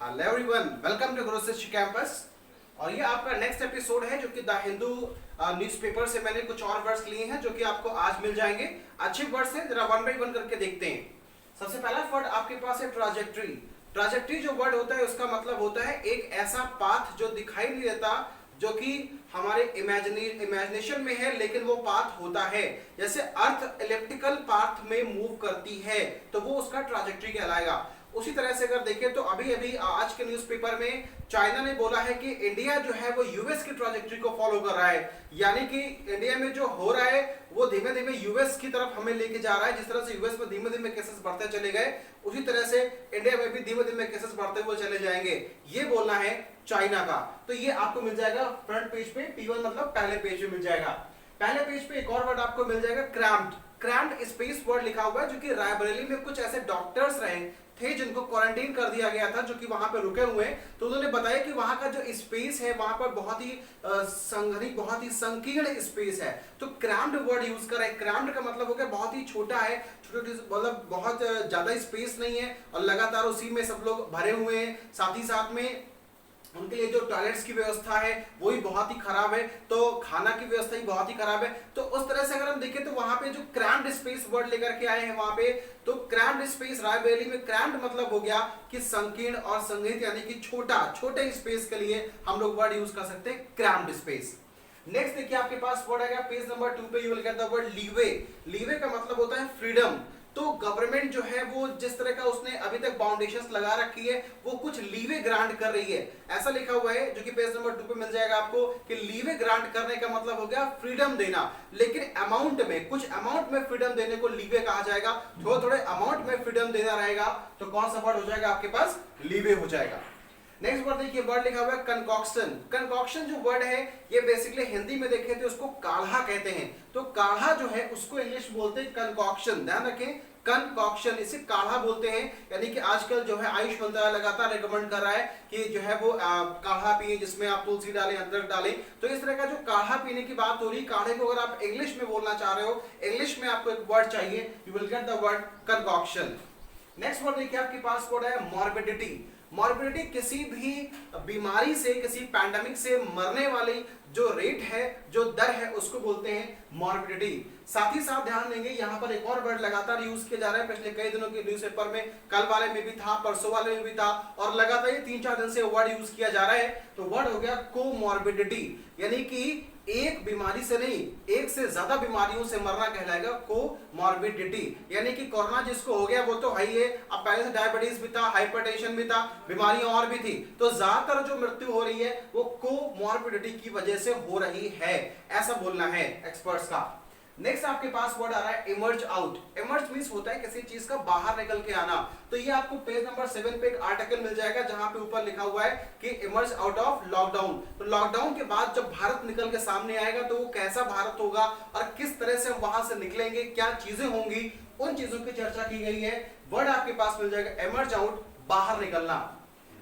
Hello everyone, welcome to Gurushishya campus. और ये आपका नेक्स्ट एपिसोड है जो कि द हिंदू न्यूज़पेपर से मैंने कुछ और वर्ड्स लिए हैं जो कि आपको आज मिल जाएंगे। अच्छे वर्ड्स हैं, जरा वन बाय वन करके देखते हैं। सबसे पहला वर्ड आपके पास है ट्राजेक्टरी। ट्राजेक्टरी जो वर्ड होता है उसका मतलब होता है एक ऐसा पाथ जो दिखाई नहीं देता, जो कि हमारे इमेजिनेशन में है लेकिन वो पाथ होता है। जैसे अर्थ इलेप्टिकल पाथ में मूव करती है तो वो उसका ट्राजेक्टरी कहलाएगा। उसी तरह से अगर देखें तो अभी अभी आज के न्यूज़पेपर में चाइना ने बोला है कि इंडिया जो है वो यूएस की ट्राजेक्टरी को फॉलो कर रहा है, यानी कि इंडिया में जो हो रहा है वो धीमे धीमे यूएस की तरफ हमें लेके जा रहा है। जिस तरह से यूएस में धीमे धीमे केसेस बढ़ते चले गए, उसी तरह से इंडिया में भी धीमे धीमे केसेस बढ़ते हुए चले जाएंगे। ये बोलना है चाइना का। तो ये आपको मिल जाएगा फ्रंट पेज पे, P1 मतलब पहले पेज पे मिल जाएगा। पहले पेज पे एक और वर्ड आपको मिल जाएगा क्रैम्प्ड स्पेस वर्ड लिखा हुआ है, जो कि रायबरेली में कुछ ऐसे डॉक्टर्स रहे थे जिनको क्वारंटाइन कर दिया गया था, जो कि वहां पे रुके हुए हैं। तो उन्होंने बताया कि वहां का जो स्पेस है वहां पर बहुत ही संघनित, बहुत ही संकीर्ण स्पेस है। तो क्रैम्प्ड वर्ड यूज करा है। क्रैम्प्ड का मतलब हो गया बहुत ही छोटा है, छोटे मतलब बहुत ज्यादा स्पेस नहीं है और लगातार उसी में सब लोग भरे हुए हैं। साथ ही साथ में उनके लिए जो टॉयलेट्स की व्यवस्था है वो ही बहुत ही खराब है, तो खाना की व्यवस्था ही बहुत ही खराब है। तो उस तरह से अगर हम देखें तो वहां पे जो क्रैम्प्ड स्पेस वर्ड लेकर के आए हैं वहां पे, तो क्रैम्प्ड स्पेस रायबरेली में क्रैम्प्ड मतलब हो गया कि संकीर्ण और संघनित, यानी कि छोटा, छोटे स्पेस के लिए हम लोग वर्ड यूज कर सकते हैं क्रैम्प्ड स्पेस। नेक्स्ट देखिए आपके पास वर्ड आएगा पेज नंबर 2 पे, you will get the word leeway. Leeway का मतलब होता है फ्रीडम। तो गवर्नमेंट जो है वो जिस तरह का उसने अभी तक बाउंडेशंस लगा रखी है वो कुछ लीवे ग्रांट कर रही है, ऐसा लिखा हुआ है, जो कि पेज नंबर 2 पे मिल जाएगा आपको कि लीवे ग्रांट करने का मतलब हो गया फ्रीडम देना। लेकिन अमाउंट में, कुछ अमाउंट में फ्रीडम देने को लीवे कहा जाएगा। थोड़े थोड़े अमाउंट में फ्रीडम देना रहेगा तो कौन सा वर्ड हो जाएगा आपके पास? लीवे हो जाएगा। नेक्स्ट वर्ड देखिए, वर्ड लिखा हुआ है कंकॉक्शन। कंकॉक्शन जो वर्ड है ये बेसिकली हिंदी में देखें तो उसको काढ़ा कहते हैं। तो काढ़ा जो है उसको इंग्लिश बोलते हैं कंकॉक्शन, ध्यान रखें, कंकॉक्शन, इसे काढ़ा बोलते हैं। यानी कि आजकल जो है आयुष मंत्रालय लगातार रिकमेंड कर रहा है कि जो है वो काढ़ा पिए जिसमें आप तुलसी डालें, अदरक डालें। तो इस तरह का जो काढ़ा पीने की बात हो रही, काढ़े को अगर आप इंग्लिश में बोलना चाह रहे हो, इंग्लिश में आपको एक वर्ड चाहिए, you will get the word concoction. Next word देखिए आपके पास वर्ड है मॉर्बिडिटी। मॉर्बिडिटी किसी भी बीमारी से, किसी पैंडेमिक से मरने वाली जो रेट है, जो दर है, उसको बोलते हैं मॉर्बिडिटी। साथ ही साथ ध्यान देंगे यहाँ पर एक और वर्ड लगातार यूज किया जा रहा है, पिछले कई दिनों के न्यूज़पेपर में, कल वाले में भी था, परसों वाले में भी था, और लगातार ये 3-4 दिन से वर्ड यूज किया जा रहा है। तो वर्ड हो गया कोमॉर्बिडिटी, यानी कि एक बीमारी से नहीं, एक से ज्यादा बीमारियों से मरना कहलाएगा कोमॉर्बिडिटी। यानी कि कोरोना जिसको हो गया वो तो है ही है, अब पहले से डायबिटीज भी था, हाइपरटेंशन भी था, बीमारियां और भी थी। तो ज्यादातर जो मृत्यु हो रही है वो कोमॉर्बिडिटी की वजह से हो रही है, ऐसा बोलना है एक्सपर्ट्स का। नेक्स्ट आपके पास वर्ड आ रहा है इमर्ज आउट। इमर्ज मींस होता है किसी चीज का बाहर निकल के आना। तो ये आपको पेज नंबर 7 पे एक आर्टिकल मिल जाएगा जहां पे ऊपर लिखा हुआ है कि इमर्ज आउट ऑफ लॉकडाउन। तो लॉकडाउन के बाद जब भारत निकल के सामने आएगा तो वो कैसा भारत होगा और किस तरह से हम वहां से निकलेंगे, क्या चीजें होंगी, उन चीजों की चर्चा की गई है। वर्ड आपके पास मिल जाएगा इमर्ज आउट, बाहर निकलना।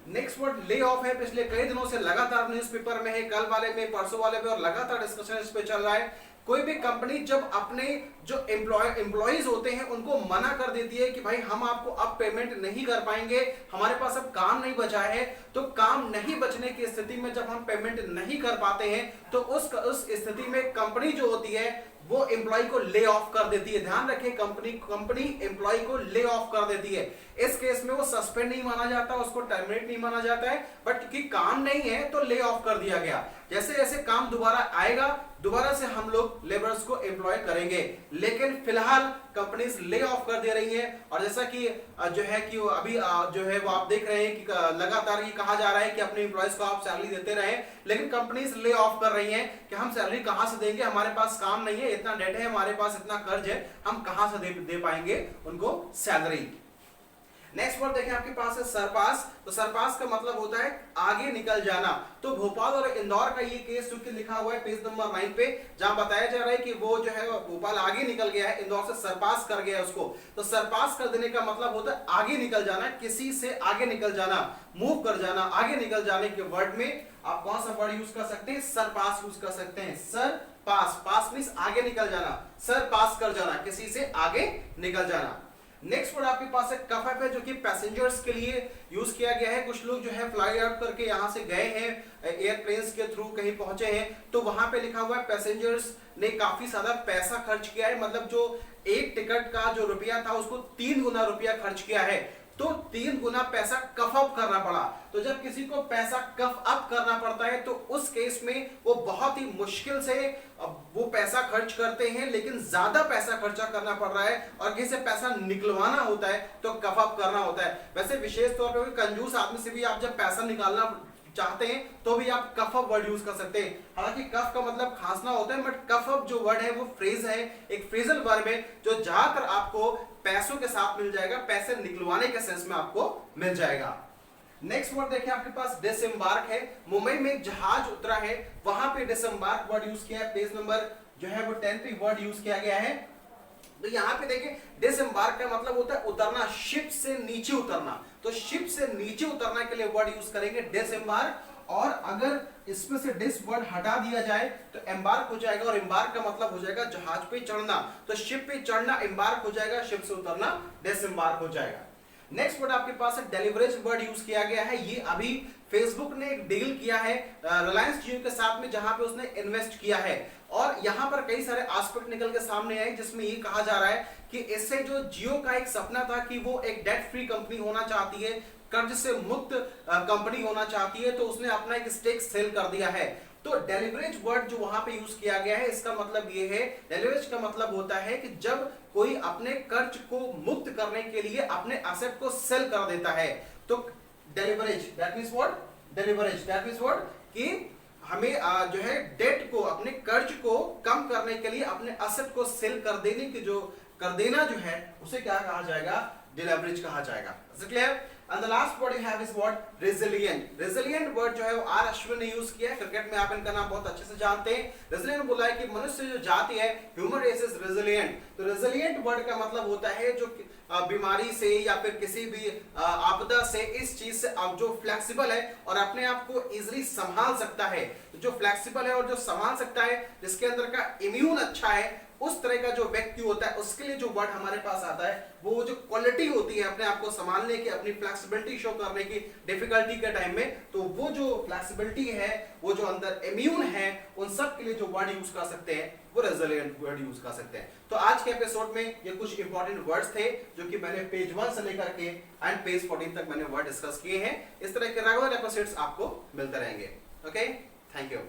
नेक्स्ट वर्ड ले ऑफ है, पिछले कई दिनों से लगातार न्यूज़पेपर में है, कल वाले में, परसों वाले में, और लगातार डिस्कशन इस पे चल रहा है। कोई भी कंपनी जब अपने जो एम्प्लॉइज होते हैं उनको मना कर देती है कि भाई हम आपको अब पेमेंट नहीं कर पाएंगे, हमारे पास अब काम नहीं बचा है, तो काम नहीं बचने की स्थिति में जब हम पेमेंट नहीं कर पाते हैं तो उस स्थिति में कंपनी जो होती है वो एम्प्लॉय को ले ऑफ कर देती है। ध्यान रखें, कंपनी एम्प्लॉय को ले ऑफ कर देती है। इस केस में वो सस्पेंड नहीं माना जाता, उसको टर्मिनेट नहीं माना जाता है, बट क्योंकि काम नहीं है तो ले ऑफ कर दिया गया। जैसे जैसे काम दोबारा आएगा, दोबारा से हम लोग लेबर्स को एम्प्लॉय करेंगे, लेकिन फिलहाल कंपनीज ले ऑफ कर दे रही हैं। और जैसा कि जो है कि अभी जो है वो आप देख रहे हैं कि लगातार ये कहा जा रहा है कि अपने एम्प्लॉयज को आप सैलरी देते रहें, लेकिन कंपनीज ले ऑफ कर रही हैं कि हम सैलरी कहां से देंगे, हमारे पास काम नहीं है, इतना डेट है हमारे पास, इतना कर्ज है, हम कहां से दे पाएंगे उनको सैलरी। नेक्स्ट वर्ड देखें आपके पास है सरपास। तो सरपास का मतलब होता है आगे निकल जाना। तो भोपाल और इंदौर का ये केस जो कि लिखा हुआ है पेज नंबर 9 पे, जहां बताया जा रहा है कि वो जो है भोपाल आगे निकल गया है, इंदौर से सरपास कर गया है उसको। तो सरपास कर देने का मतलब होता है आगे निकल जाना, किसी से आगे निकल जाना, मूव कर जाना। आगे निकल जाने के वर्ड में आप कौन सा वर्ड यूज कर सकते हैं? सरपास यूज कर सकते हैं। सर पास, पास मींस आगे निकल जाना, सर पास कर जाना, किसी से आगे निकल जाना। नेक्स्ट वर्ड आपके पास है कफ है, जो कि पैसेंजर्स के लिए यूज किया गया है। कुछ लोग जो है फ्लाई आउट करके यहाँ से गए हैं, एयरप्लेन्स के थ्रू कहीं पहुंचे हैं, तो वहां पे लिखा हुआ है पैसेंजर्स ने काफी ज्यादा पैसा खर्च किया है, मतलब जो एक टिकट का जो रुपया था उसको 3 गुना रुपया खर्च किया है, तो 3 गुना पैसा कफ अप करना पड़ा। तो जब किसी को पैसा कफ अप करना पड़ता है तो उस केस में वो बहुत ही मुश्किल से वो पैसा खर्च करते हैं, लेकिन ज्यादा पैसा खर्चा करना पड़ रहा है और किसी से पैसा निकलवाना होता है तो कफ अप करना होता है। वैसे विशेष तौर पर कंजूस आदमी से भी आप जब पैसा निकालना चाहते हैं तो भी आप कफ अप वर्ड यूज कर सकते हैं। हालांकि कफ का मतलब खांसना होता है, बट कफ अप जो वर्ड है वो फ्रेज है, एक फ्रेजल वर्ब है जो ज्यादातर आपको पैसों के साथ मिल जाएगा, पैसे निकलवाने के सेंस में आपको मिल जाएगा। नेक्स्ट वर्ड देखिए आपके पास डिसएम्बार्क है। मुंबई में जहाज उतरा है, वहां पे डिसएम्बार्क वर्ड यूज किया है। पेज नंबर जो है वो 10 पे वर्ड यूज किया गया है। तो यहाँ पे देखिए डिसएम्बार्क का मतलब होता है उतरना, शिप से नीचे उतरना। तो शिप से नीचे उतरने के लिए वर्ड यूज करेंगे डिसएम्बार्क, और अगर इसमें से डिस वर्ड हटा दिया जाए तो एम्बार्क हो जाएगा, और एम्बार्क का मतलब हो जाएगा जहाज पे चढ़ना। तो शिप पे चढ़ना एम्बार्क हो जाएगा, शिप से उतरना डिसएम्बार्क हो जाएगा। नेक्स्ट वर्ड आपके पास है डेलीवरेज वर्ड यूज किया गया है। ये अभी फेसबुक ने एक डील किया है रिलायंस जियो के साथ में, जहां पे उसने इन्वेस्ट किया है, और यहां पर कई सारे एस्पेक्ट निकल के सामने आए जिसमें ये कहा जा रहा है कि इससे जो जियो का एक सपना था कि वो एक डेट फ्री कंपनी होना चाहती है, कर्ज से मुक्त कंपनी होना चाहती है, तो उसने अपना एक स्टेक सेल कर दिया है। तो डेलीवरेज वर्ड जो वहां पे यूज किया गया है, इसका मतलब ये है, डेलीवरेज का मतलब होता है कि जब कोई अपने कर्ज को मुक्त करने के लिए अपने एसेट को सेल कर देता है, तो डेलीवरेज दैट मींस व्हाट, डेलीवरेज दैट मींस व्हाट कि हमें जो है डेट को, अपने कर्ज को कम करने के लिए अपने एसेट को सेल कर देने की जो कर देना जो है उसे क्या कहा जाएगा, डिलीवरेज कहा जाएगा। Is it clear? And the last word you have is what? Resilient. Resilient word जो है वो आर अश्विन ने यूज किया है। क्रिकेट में आप इनका नाम बहुत अच्छे से जानते हैं। Resilient बोला है कि मनुष्य जो जाति है, ह्यूमन रेस इज resilient। तो resilient वर्ड का मतलब होता है जो बीमारी से या फिर किसी भी आपदा से, इस चीज से आप जो फ्लेक्सिबल है और अपने आप को इजिली संभाल सकता है, जो फ्लेक्सिबल है और जो संभाल सकता है, जिसके अंदर का इम्यून अच्छा है, उस तरह का जो व्यक्ति होता है, उसके लिए जो वर्ड हमारे पास आता है वो जो क्वालिटी होती है अपने आप को संभालने की, अपनी फ्लेक्सिबिलिटी शो करने की डिफिकल्टी के टाइम में, तो वो जो फ्लेक्सिबिलिटी है, वो जो अंदर इम्यून है, उन सब के लिए जो वर्ड यूज कर सकते हैं वो रेजिलिएंट वर्ड यूज कर सकते हैं। तो आज के एपिसोड में ये कुछ इंपॉर्टेंट वर्ड्स थे जो कि मैंने पेज 1 से लेकर के एंड पेज 14 तक मैंने वर्ड डिस्कस किए हैं। इस तरह के रेगुलर एपिसोड्स आपको मिलते रहेंगे। Okay, thank you.